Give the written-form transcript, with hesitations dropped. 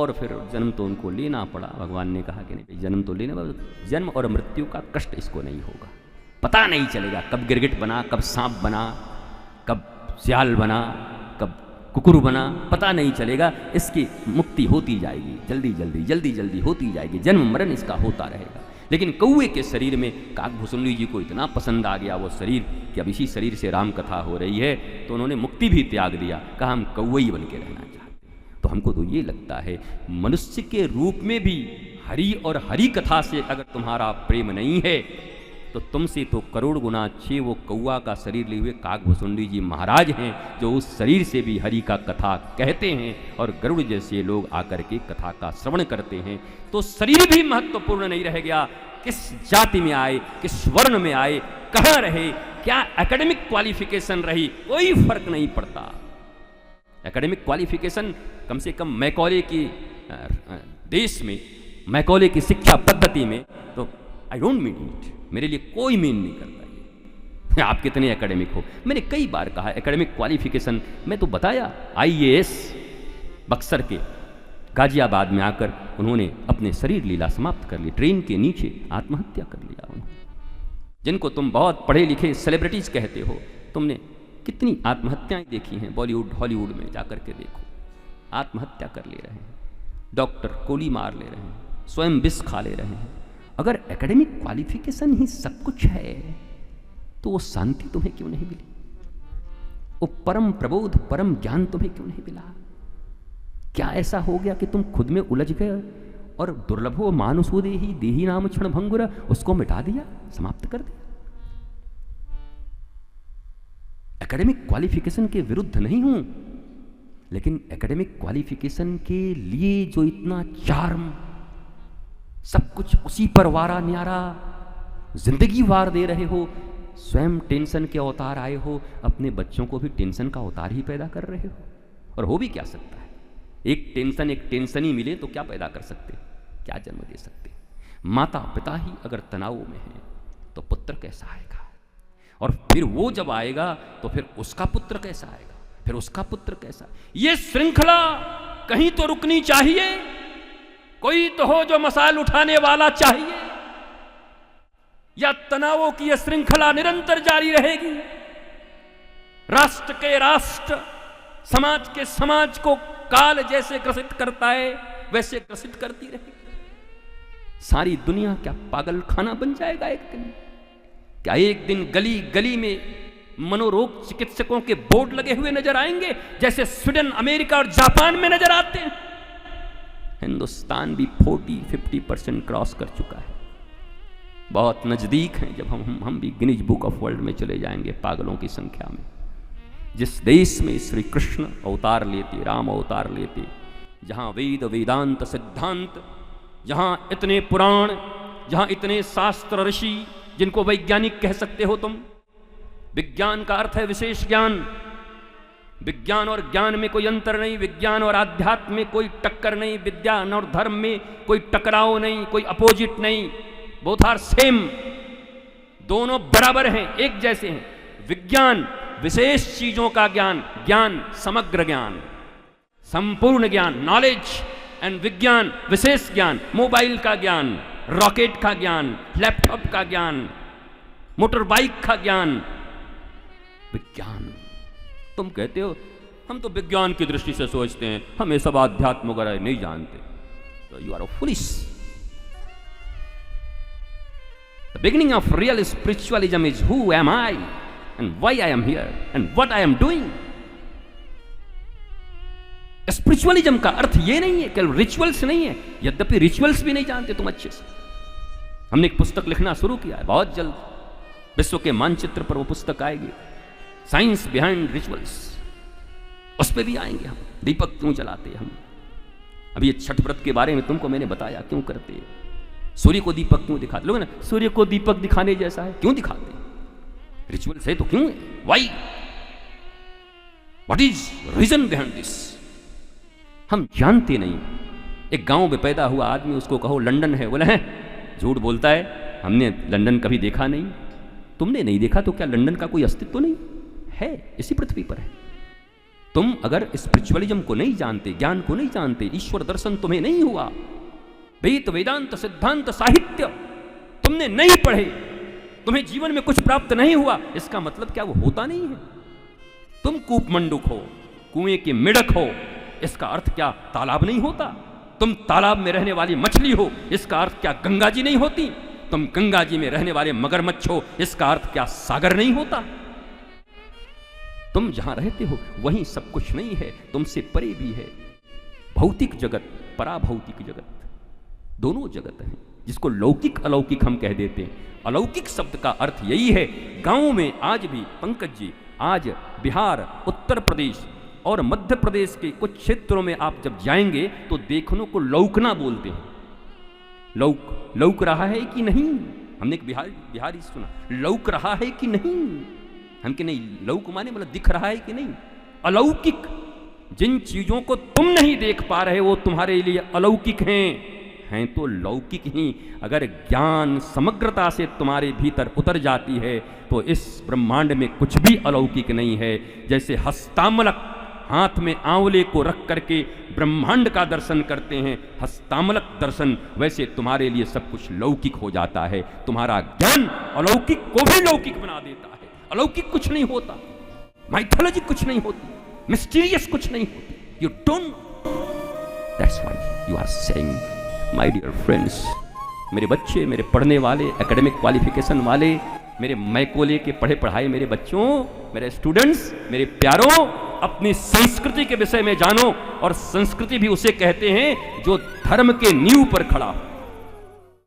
और फिर जन्म तो उनको लेना पड़ा। भगवान ने कहा कि नहीं, जन्म तो लेना, जन्म और मृत्यु का कष्ट इसको नहीं होगा। पता नहीं चलेगा कब गिरगिट बना, कब सांप बना, कब सियाल बना, कब कुकुर बना, पता नहीं चलेगा। इसकी मुक्ति होती जाएगी, जल्दी जल्दी जल्दी जल्दी होती जाएगी, जन्म मरण इसका होता रहेगा। लेकिन कौवे के शरीर में काकभूषुंडी जी को इतना पसंद आ गया वो शरीर कि अब इसी शरीर से राम कथा हो रही है, तो उन्होंने मुक्ति भी त्याग दिया, कहा हम कौवे ही बन के रहना चाहते। तो हमको तो ये लगता है मनुष्य के रूप में भी हरि और हरि कथा से अगर तुम्हारा प्रेम नहीं है तो तुमसे तो करोड़ गुना अच्छे वो कौवा का शरीर लिए हुए काकभूषुंडी जी महाराज हैं, जो उस शरीर से भी हरि का कथा कहते हैं और गरुड़ जैसे लोग आकर के कथा का श्रवण करते हैं। तो शरीर भी महत्वपूर्ण नहीं रह गया, किस जाति में आए, किस वर्ण में आए, कहाँ रहे, क्या एकेडमिक क्वालिफिकेशन रही, कोई फर्क नहीं पड़ता। एकेडमिक क्वालिफिकेशन कम से कम मैकॉले की देश में, मैकॉले की शिक्षा पद्धति में तो आई डोंट मीन इट, मेरे लिए कोई मीन नहीं करता है आप कितने एकेडमिक हो। मैंने कई बार कहा एकेडमिक क्वालिफिकेशन, मैं तो बताया आईएएस बक्सर के गाजियाबाद में आकर उन्होंने अपने शरीर लीला समाप्त कर ली, ट्रेन के नीचे आत्महत्या कर लिया उन्होंने। जिनको तुम बहुत पढ़े लिखे सेलिब्रिटीज कहते हो, तुमने कितनी आत्महत्याएं देखी हैं बॉलीवुड हॉलीवुड में, जाकर के देखो, आत्महत्या कर ले रहे हैं, डॉक्टर गोली मार ले रहे हैं, स्वयं विष खा ले रहे हैं। अगर एकेडमिक क्वालिफिकेशन ही सब कुछ है तो वो शांति तुम्हें क्यों नहीं मिली, वो परम प्रबोध परम ज्ञान तुम्हें क्यों नहीं मिला? क्या ऐसा हो गया कि तुम खुद में उलझ गए और दुर्लभो मानुषोदेहि देहि नाम क्षण भंगुर उसको मिटा दिया, समाप्त कर दिया? एकेडमिक क्वालिफिकेशन के विरुद्ध नहीं हूं, लेकिन एकेडमिक क्वालिफिकेशन के लिए जो इतना चार्म, सब कुछ उसी पर वारा न्यारा, जिंदगी वार दे रहे हो, स्वयं टेंशन के अवतार आए हो, अपने बच्चों को भी टेंशन का अवतार ही पैदा कर रहे हो। और हो भी क्या सकता है, एक टेंशन ही मिले तो क्या पैदा कर सकते, क्या जन्म दे सकते? माता पिता ही अगर तनाव में है तो पुत्र कैसा आएगा, और फिर वो जब आएगा तो फिर उसका पुत्र कैसा आएगा, फिर उसका पुत्र कैसा? ये श्रृंखला कहीं तो रुकनी चाहिए, कोई तो हो जो मसाल उठाने वाला चाहिए, या तनावों की यह श्रृंखला निरंतर जारी रहेगी? राष्ट्र के राष्ट्र, समाज के समाज को काल जैसे ग्रसित करता है वैसे ग्रसित करती रहेगी। सारी दुनिया क्या पागल खाना बन जाएगा एक दिन? क्या एक दिन गली गली में मनोरोग चिकित्सकों के बोर्ड लगे हुए नजर आएंगे जैसे स्वीडन, अमेरिका और जापान में नजर आते हैं? हिंदुस्तान भी 40-50% क्रॉस कर चुका है, बहुत नजदीक हैं। जब हम भी गिनीज बुक ऑफ वर्ल्ड में चले जाएंगे पागलों की संख्या में। जिस देश में श्री कृष्ण अवतार लेते, राम अवतार लेते, जहां वेद वेदांत सिद्धांत, जहां इतने पुराण, जहां इतने शास्त्र ऋषि जिनको वैज्ञानिक कह सकते हो तुम। विज्ञान का अर्थ है विशेष ज्ञान, विज्ञान और ज्ञान में कोई अंतर नहीं, विज्ञान और आध्यात्म में कोई टक्कर नहीं, विज्ञान और धर्म में कोई टकराव नहीं, कोई अपोजिट नहीं, बोथ आर सेम, दोनों बराबर हैं, एक जैसे हैं। विज्ञान विशेष चीजों का ज्ञान, ज्ञान समग्र ज्ञान, संपूर्ण ज्ञान, नॉलेज, एंड विज्ञान विशेष ज्ञान, मोबाइल का ज्ञान, रॉकेट का ज्ञान, लैपटॉप का ज्ञान, मोटर बाइक का ज्ञान। विज्ञान, तुम कहते हो हम तो विज्ञान की दृष्टि से सोचते हैं, हम ये सब आध्यात्म वगैरह नहीं जानते, तो you are foolish. The beginning of real spiritualism is who am I and why I am here and what I am doing. Spiritualism का अर्थ ये नहीं है केवल रिचुअल्स नहीं है, यद्यपि रिचुअल्स भी नहीं जानते तुम अच्छे से। हमने एक पुस्तक लिखना शुरू किया है, बहुत जल्द विश्व के मानचित्र पर वो पुस्तक आएगी, साइंस बिहाइंड रिचुअल्स, उस पर भी आएंगे हम। दीपक क्यों जलाते हम, अभी ये छठ व्रत के बारे में तुमको मैंने बताया क्यों करते हैं। सूर्य को दीपक क्यों दिखाते, लोग ना सूर्य को दीपक दिखाने जैसा है, क्यों दिखाते हैं? रिचुअल्स है तो क्यों है, why, what is reason behind this? हम जानते नहीं। एक गांव में पैदा हुआ आदमी, उसको कहो लंदन है, बोला है झूठ बोलता है, हमने लंदन कभी देखा नहीं। तुमने नहीं देखा तो क्या लंदन का कोई अस्तित्व नहीं है? इसी पृथ्वी पर है। तुम अगर स्पिरिचुअलिज्म को नहीं जानते, ज्ञान को नहीं जानते, ईश्वर दर्शन तुम्हें नहीं हुआ, वेद वेदांत सिद्धांत साहित्य तुमने नहीं पढ़े, तुम्हें जीवन में कुछ प्राप्त नहीं हुआ, इसका मतलब क्या वो होता नहीं है? तुम कूपमंडुक हो, कुएं के मिड़क हो, इसका अर्थ क्या तालाब नहीं होता? तुम तालाब में रहने वाली मछली हो, इसका अर्थ क्या गंगा जी नहीं होती? तुम गंगा जी में रहने वाले मगरमच्छ हो, इसका अर्थ क्या सागर नहीं होता? तुम जहां रहते हो वहीं सब कुछ नहीं है, तुमसे परे भी है भौतिक जगत, पराभौतिक जगत, दोनों जगत हैं, जिसको लौकिक अलौकिक हम कह देते हैं। अलौकिक शब्द का अर्थ यही है। गांवों में आज भी पंकज जी, आज बिहार, उत्तर प्रदेश और मध्य प्रदेश के कुछ क्षेत्रों में आप जब जाएंगे तो देखने को लौकना बोलते हैं। लौक रहा है कि नहीं? हमने एक बिहारी सुना, लौक रहा है कि नहीं? हम कि नहीं, लौक माने मतलब दिख रहा है कि नहीं? अलौकिक, जिन चीजों को तुम नहीं देख पा रहे वो तुम्हारे लिए अलौकिक हैं तो लौकिक ही। अगर ज्ञान समग्रता से तुम्हारे भीतर उतर जाती है तो इस ब्रह्मांड में कुछ भी अलौकिक नहीं है। जैसे हस्तामलक हाथ में आंवले को रख करके ब्रह्मांड का दर्शन करते हैं, हस्तामलक दर्शन, वैसे तुम्हारे लिए सब कुछ लौकिक हो जाता है। तुम्हारा ज्ञान अलौकिक को भी लौकिक बना देता है। अलौकिक कुछ नहीं होता, माइथोलॉजी कुछ नहीं होती, मिस्टीरियस कुछ नहीं होती। You don't, that's why you are saying my dear friends, मेरे बच्चे, मेरे पढ़ने वाले, एकेडमिक क्वालिफिकेशन वाले, मेरे मैकोले के पढ़े पढ़ाए मेरे बच्चों, मेरे स्टूडेंट्स, मेरे प्यारों, अपनी संस्कृति के विषय में जानो। और संस्कृति भी उसे कहते हैं जो धर्म के नींव पर खड़ा हो।